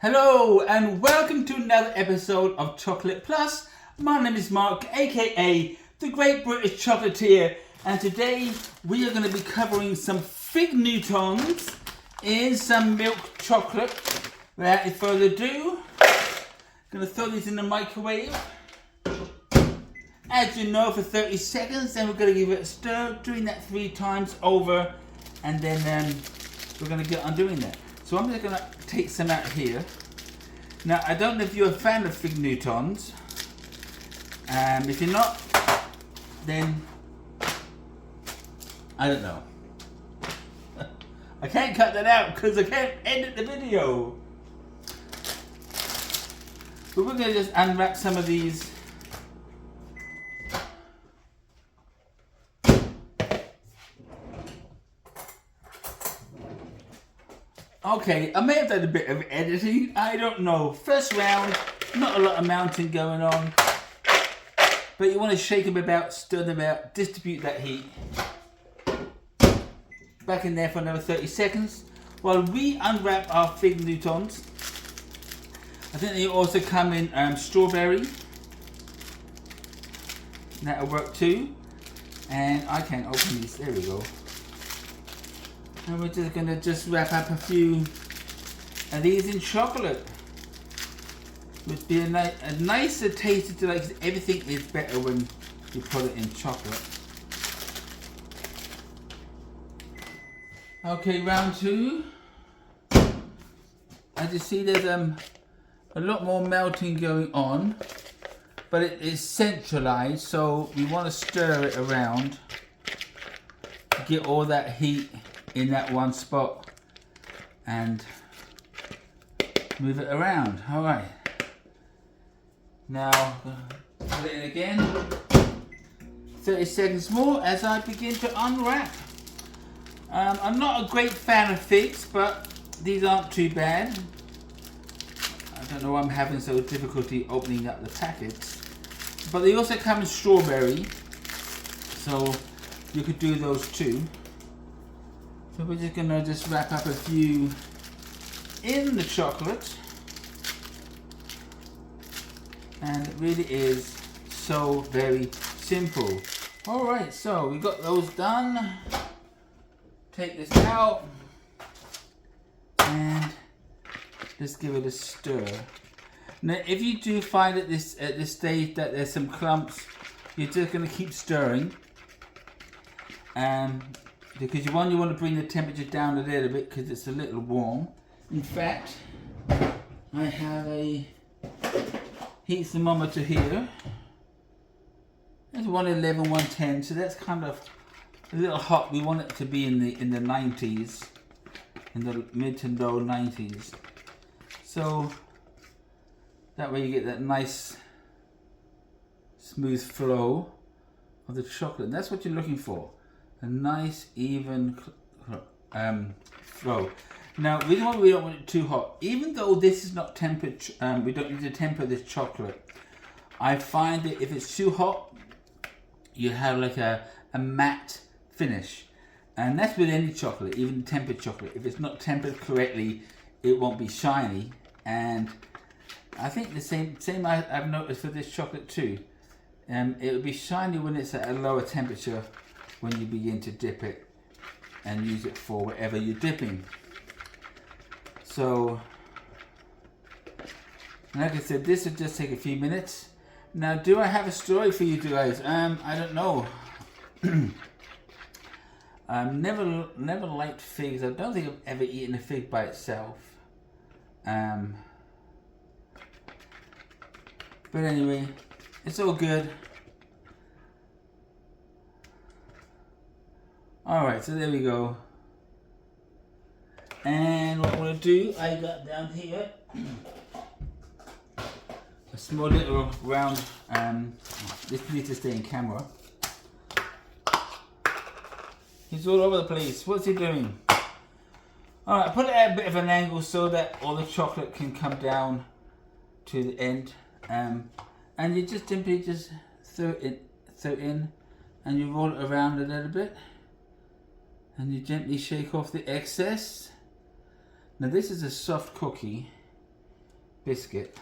Hello and welcome to another episode of Chocolate Plus. My name is Mark, aka the Great British Chocolatier, and today we are going to be covering some fig Newtons in some milk chocolate. Without any further ado, I'm going to throw these in the microwave, as you know, for 30 seconds. Then we're going to give it a stir, doing that 3 times over, and then we're going to get on doing that. So I'm just going to take some out here. Now, I don't know if you're a fan of fig Newtons. If you're not, then I don't know. I can't cut that out because I can't edit the video. But we're going to just unwrap some of these. Okay, I may have done a bit of editing, I don't know. First round, not a lot of mounting going on. But you want to shake them about, stir them about, distribute that heat. Back in there for another 30 seconds. While we unwrap our fig Newtons. I think they also come in strawberry. That'll work too. And I can't open these, there we go. And we're just going to wrap up a few of these in chocolate. Would be a nicer taste to like. Everything is better when you put it in chocolate. Okay, round 2. As you see, there's a lot more melting going on, but it is centralized, so we want to stir it around to get all that heat in that one spot and move it around. All right. Now put it in again. 30 seconds more as I begin to unwrap. I'm not a great fan of figs, but these aren't too bad. I don't know why I'm having so difficulty opening up the packets. But they also come in strawberry, so you could do those too. So we're just gonna wrap up a few in the chocolate. And it really is so very simple. Alright, so we got those done. Take this out and just give it a stir. Now if you do find at this stage that there's some clumps, you're just gonna keep stirring. Because you want to bring the temperature down a little bit because it's a little warm. In fact, I have a heat thermometer here. It's 111, 110, so that's kind of a little hot. We want it to be in the 90s, in the mid to low 90s. So that way you get that nice smooth flow of the chocolate. And that's what you're looking for. A nice even flow. Now we don't want it too hot. Even though this is not tempered, we don't need to temper this chocolate. I find that if it's too hot, you have like a matte finish, and that's with any chocolate, even tempered chocolate. If it's not tempered correctly, it won't be shiny. And I think the same I've noticed for this chocolate too. It will be shiny when it's at a lower temperature, when you begin to dip it and use it for whatever you're dipping. So, like I said, this will just take a few minutes. Now, do I have a story for you guys? I don't know. I've never liked figs. I don't think I've ever eaten a fig by itself. But anyway, it's all good. Alright, so there we go. And what I'm going to do, I got down here a small little round, this needs to stay in camera. He's all over the place. What's he doing? Alright, put it at a bit of an angle so that all the chocolate can come down to the end. And you just simply throw it in and you roll it around a little bit. And you gently shake off the excess. Now this is a soft cookie, biscuit.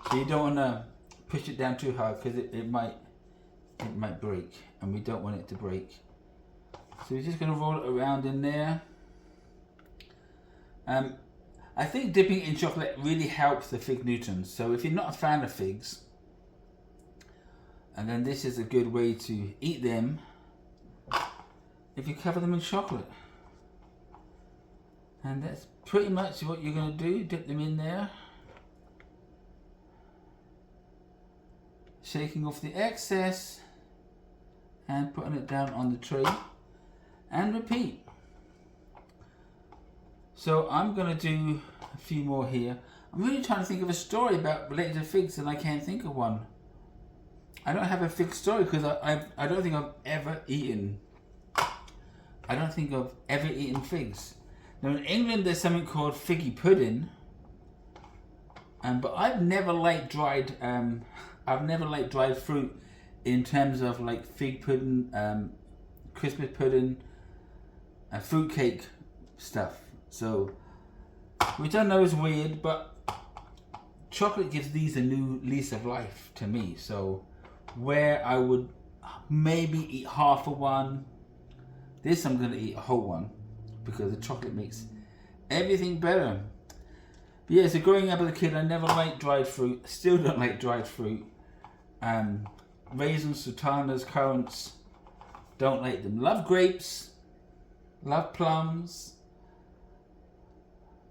So you don't want to push it down too hard because it might break, and we don't want it to break. So we're just going to roll it around in there. I think dipping it in chocolate really helps the fig Newtons. So if you're not a fan of figs, and then this is a good way to eat them if you cover them in chocolate. And that's pretty much what you're going to do. Dip them in there. Shaking off the excess and putting it down on the tray. And repeat. So I'm going to do a few more here. I'm really trying to think of a story related to figs, and I can't think of one. I don't have a fig story because I don't think I've ever eaten. I don't think I've ever eaten figs. Now in England there's something called figgy pudding, but I've never liked dried. I've never liked dried fruit in terms of like fig pudding, Christmas pudding, fruit cake stuff. So, which I know is weird, but chocolate gives these a new lease of life to me. So, where I would maybe eat half of one, this I'm going to eat a whole one because the chocolate makes everything better. But yeah, so growing up as a kid, I never liked dried fruit. Still don't like dried fruit. Raisins, sultanas, currants, don't like them. Love grapes, love plums.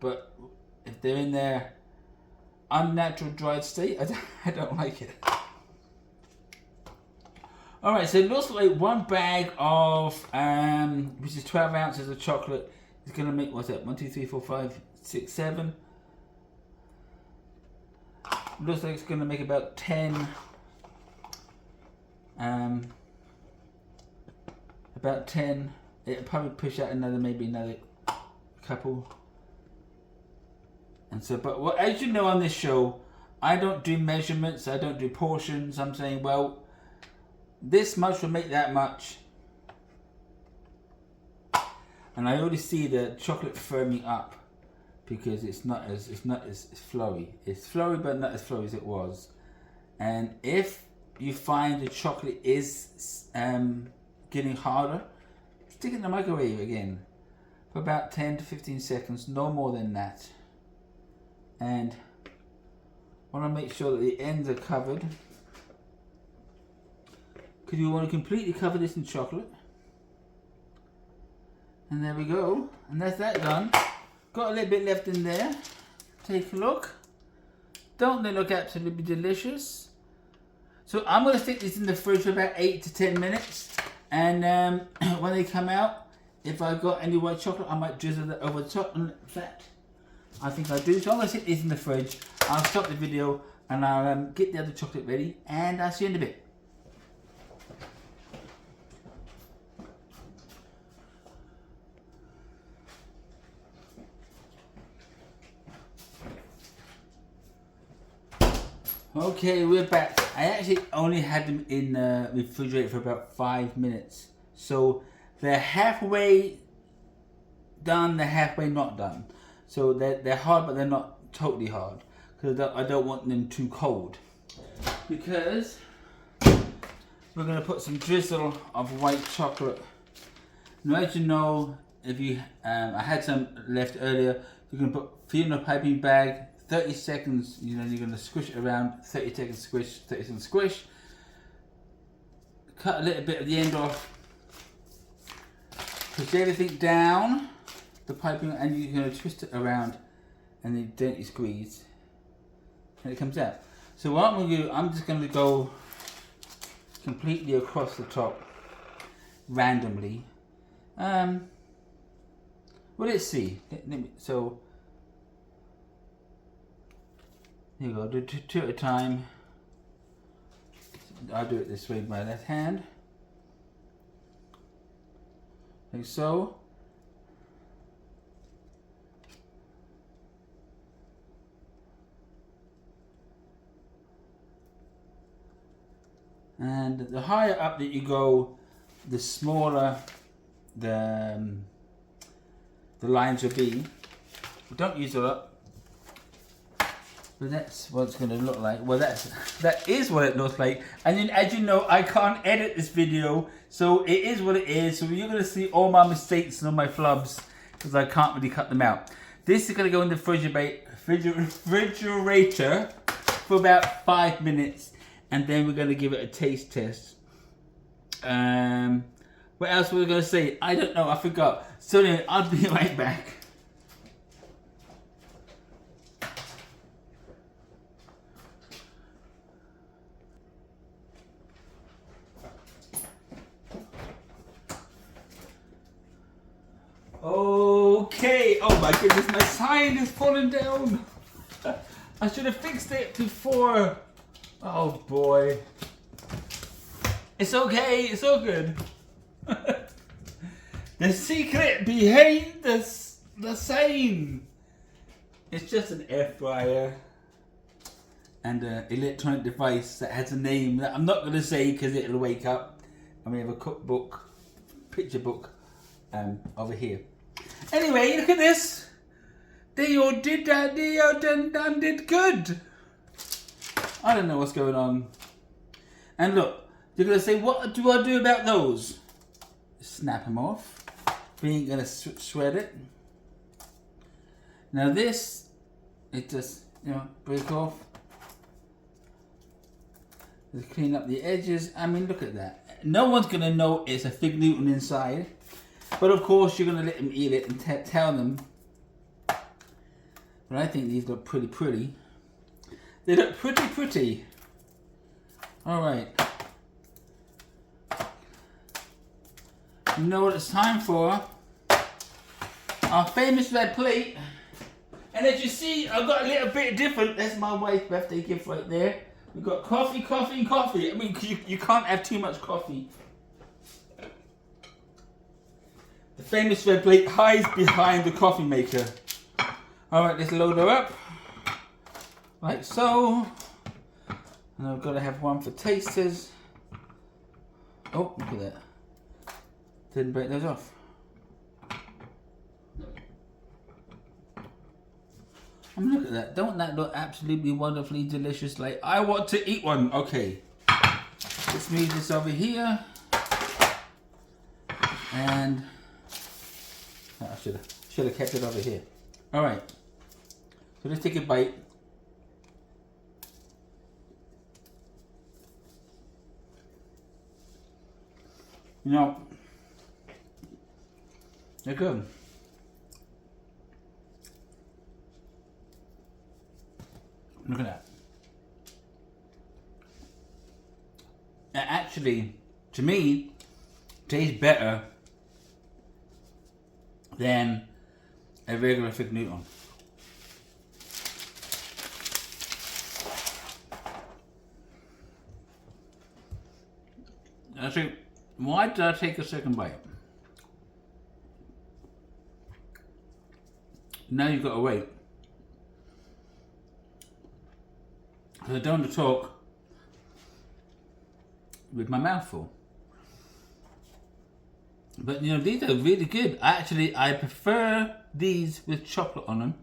But if they're in their unnatural dried state, I don't like it. Alright, so it looks like one bag of, which is 12 ounces of chocolate, is going to make, what's that, 1, 2, 3, 4, 5, 6, 7. Looks like it's going to make about 10, about 10. It'll probably push out maybe another couple. And so, but what, as you know on this show, I don't do measurements, I don't do portions. I'm saying, well, this much will make that much. And I already see the chocolate firming up because it's not as flowy. It's flowy, but not as flowy as it was. And if you find the chocolate is getting harder, stick it in the microwave again for about 10 to 15 seconds, no more than that. And I want to make sure that the ends are covered because you want to completely cover this in chocolate. And there we go. And that's that done. Got a little bit left in there. Take a look. Don't they look absolutely delicious? So I'm going to stick this in the fridge for about 8 to 10 minutes. And when they come out, if I've got any white chocolate, I might drizzle it over the top. And in fact, I think I do. So I'm going to stick this in the fridge. I'll stop the video and I'll get the other chocolate ready. And I'll see you in a bit. Okay, we're back. I actually only had them in the refrigerator for about 5 minutes. So they're halfway done, they're halfway not done. So they're hard, but they're not totally hard. Because I don't want them too cold. Because we're going to put some drizzle of white chocolate. Now as you know, if you I had some left earlier, you can put in a piping bag. 30 seconds, you're going to squish it around, 30 seconds squish, 30 seconds squish. Cut a little bit of the end off. Push everything down the piping and you're going to twist it around and then gently squeeze and it comes out. So what I'm going to do, I'm just going to go completely across the top randomly. Well, let's see. So here you go, do two at a time. I'll do it this way with my left hand. Like so. And the higher up that you go, the smaller the lines will be. Don't use it up. But that's what it's going to look like. Well, that is what it looks like. And then, as you know, I can't edit this video, so it is what it is. So you're going to see all my mistakes and all my flubs because I can't really cut them out. This is going to go in the refrigerator for about 5 minutes, and then we're going to give it a taste test. What else were we going to say? I don't know. I forgot. So anyway, I'll be right back. Okay, oh my goodness, my sign is falling down. I should have fixed it before. Oh boy. It's okay, it's all good. The secret behind the sign. It's just an air fryer and an electronic device that has a name that I'm not going to say because it'll wake up. And we have a cookbook, picture book over here. Anyway, look at this. They all did that. They all did good. I don't know what's going on. And look, you're going to say, what do I do about those? Snap them off. We ain't going to shred it. Now this, it just, break off. Just clean up the edges. I mean, look at that. No one's going to know it's a fig Newton inside. But of course, you're going to let them eat it and tell them. But I think these look pretty pretty. They look pretty pretty. Alright. You know what it's time for? Our famous red plate. And as you see, I've got a little bit different. That's my wife's birthday gift right there. We've got coffee, coffee, and coffee. I mean, you can't have too much coffee. The famous red plate hides behind the coffee maker. Alright, let's load her up. Like so. And I've got to have one for tasters. Oh, look at that. Didn't break those off. I mean, look at that. Don't that look absolutely wonderfully delicious? Like, I want to eat one. Okay. Let's move this over here. And I should have kept it over here. Alright. So let's take a bite. You know, they're good. Look at that. It actually, to me, tastes better than a regular fig Newton. I think, why did I take a second bite? Now you've got to wait. Because I don't want to talk with my mouth full. But you know, these are really good. I prefer these with chocolate on them.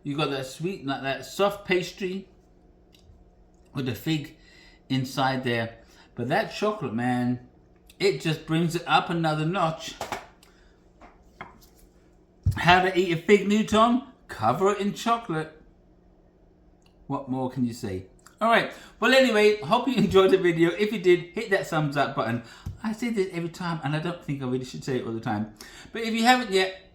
You got that sweet, like that soft pastry with the fig inside there. But that chocolate, man, it just brings it up another notch. How to eat a fig Newton? Cover it in chocolate. What more can you say? Alright, well anyway, hope you enjoyed the video. If you did, hit that thumbs up button. I say this every time and I don't think I really should say it all the time. But if you haven't yet,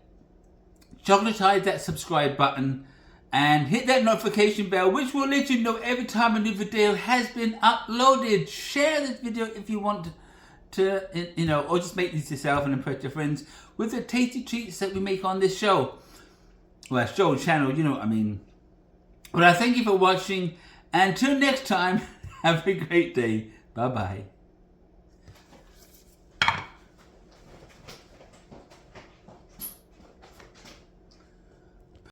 chocolatize that subscribe button and hit that notification bell, which will let you know every time a new video has been uploaded. Share this video if you want to, you know, or just make these yourself and impress your friends with the tasty treats that we make on this show. Well, show, channel, you know what I mean. But I thank you for watching. Until next time, have a great day. Bye-bye.